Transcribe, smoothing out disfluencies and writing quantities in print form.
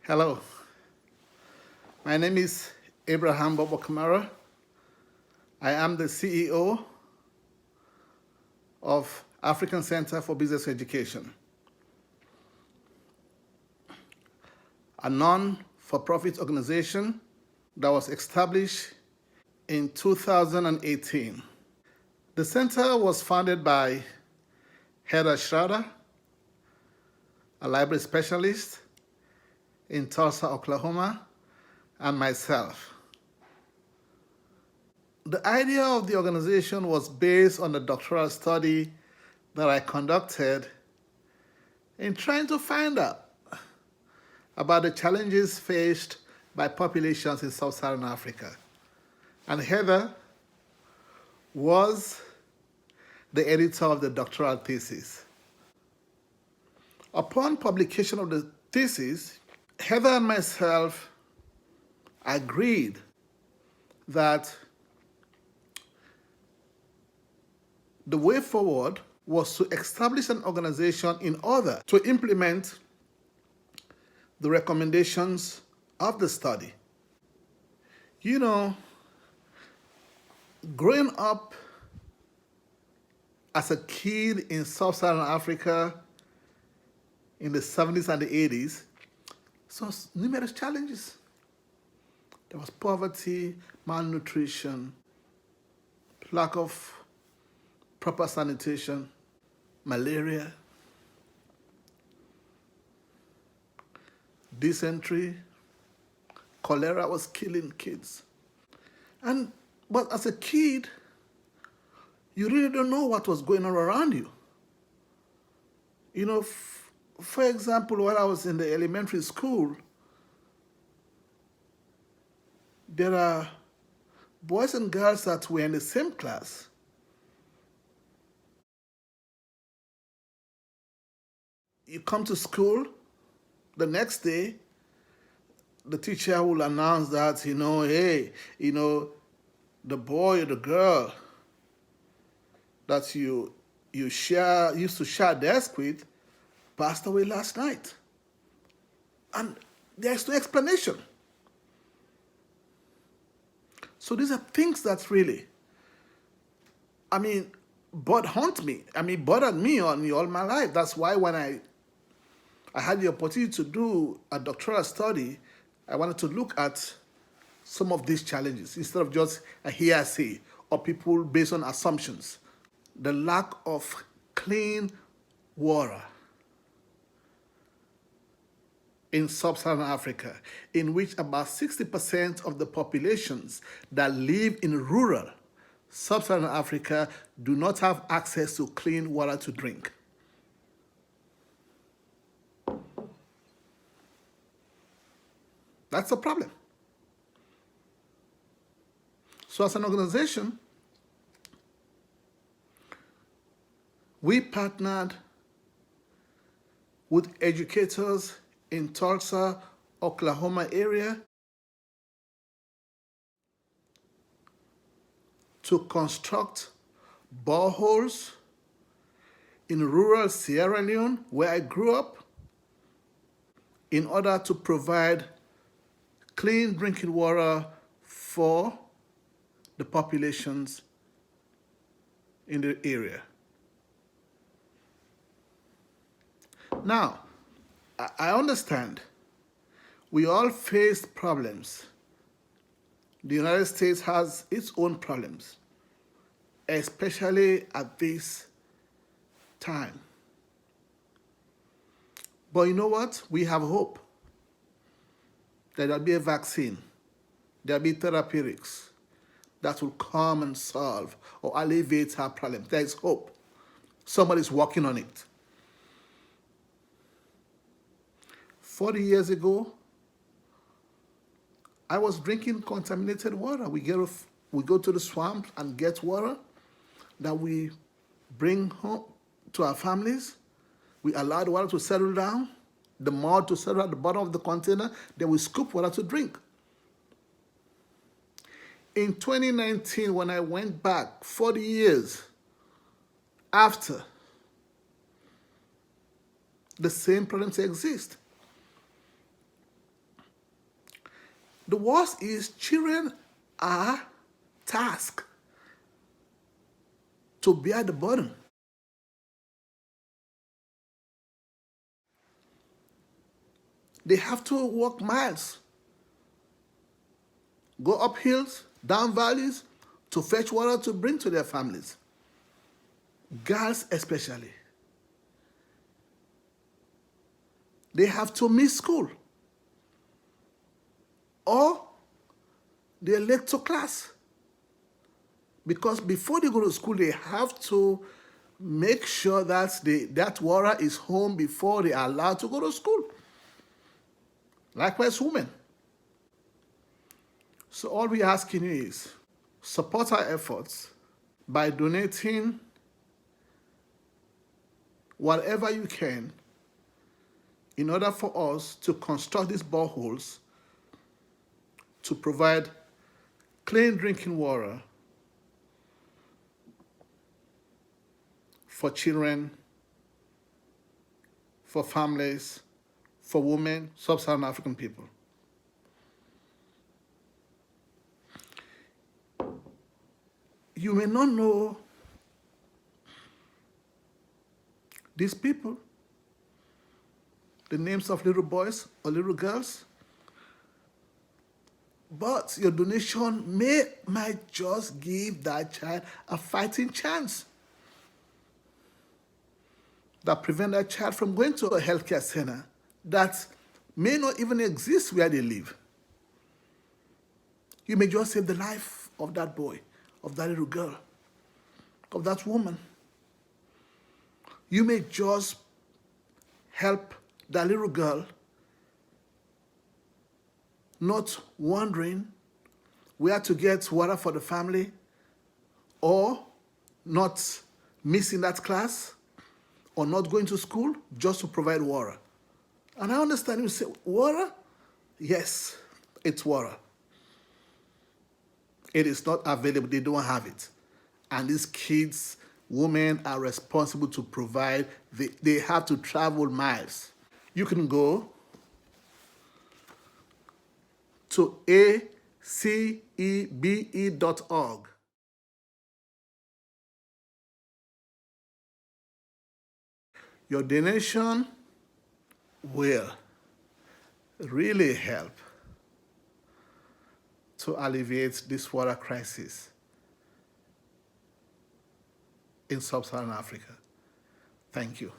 Hello, my name is Abraham Bobo Kamara. I am the CEO of African Center for Business Education, a non-for-profit organization that was established in 2018. The center was founded by Heather Schrader, a library specialist in Tulsa, Oklahoma, and myself. The idea of the organization was based on a doctoral study that I conducted in trying to find out about the challenges faced by populations in sub-Saharan Africa. And Heather was the editor of the doctoral thesis. Upon publication of the thesis, Heather and myself agreed that the way forward was to establish an organization in order to implement the recommendations of the study. You know, growing up as a kid in sub-Saharan Africa in the 70s and the 80s, saw numerous challenges. There was poverty, malnutrition, lack of proper sanitation, malaria, dysentery, cholera was killing kids. But as a kid, you really don't know what was going on around you. You know, for example, when I was in the elementary school, there are boys and girls that were in the same class. You come to school, the next day, the teacher will announce that, hey, the boy or the girl that you used to share desk with passed away last night. And there's no explanation. So these are things that really, bothered me all my life. That's why when I had the opportunity to do a doctoral study, I wanted to look at some of these challenges instead of just a hearsay or people based on assumptions. The lack of clean water in sub-Saharan Africa, in which about 60% of the populations that live in rural sub-Saharan Africa do not have access to clean water to drink. That's a problem. So as an organization, we partnered with educators in Tulsa, Oklahoma area to construct boreholes in rural Sierra Leone, where I grew up, in order to provide clean drinking water for the populations in the area. Now, I understand we all face problems. The United States has its own problems, especially at this time. But you know what? We have hope that there'll be a vaccine, there'll be therapeutics that will come and solve or alleviate our problems. There is hope. Somebody's working on it. 40 years ago, I was drinking contaminated water. We go to the swamp and get water that we bring home to our families. We allow the water to settle down, the mud to settle at the bottom of the container, then we scoop water to drink. In 2019, when I went back 40 years after, the same problems exist. The worst is children are tasked to bear the burden. They have to walk miles, go up hills, down valleys to fetch water to bring to their families. Girls especially. They have to miss school or they're late to class because before they go to school, they have to make sure that that water is home before they are allowed to go to school. Likewise, women. So all we're asking you is support our efforts by donating whatever you can in order for us to construct these boreholes to provide clean drinking water for children, for families, for women, sub-Saharan African people. You may not know these people, the names of little boys or little girls, but your donation might just give that child a fighting chance that prevent that child from going to a healthcare center that may not even exist where they live. You may just save the life of that boy, of that little girl, of that woman. You may just help that little girl not wondering where to get water for the family or not missing that class or not going to school just to provide water. And I understand you say, water? Yes, it's water. It is not available. They don't have it. And these kids, women are responsible to provide. They have to travel miles. You can go to acebe.org. Your donation will really help to alleviate this water crisis in sub-Saharan Africa. Thank you.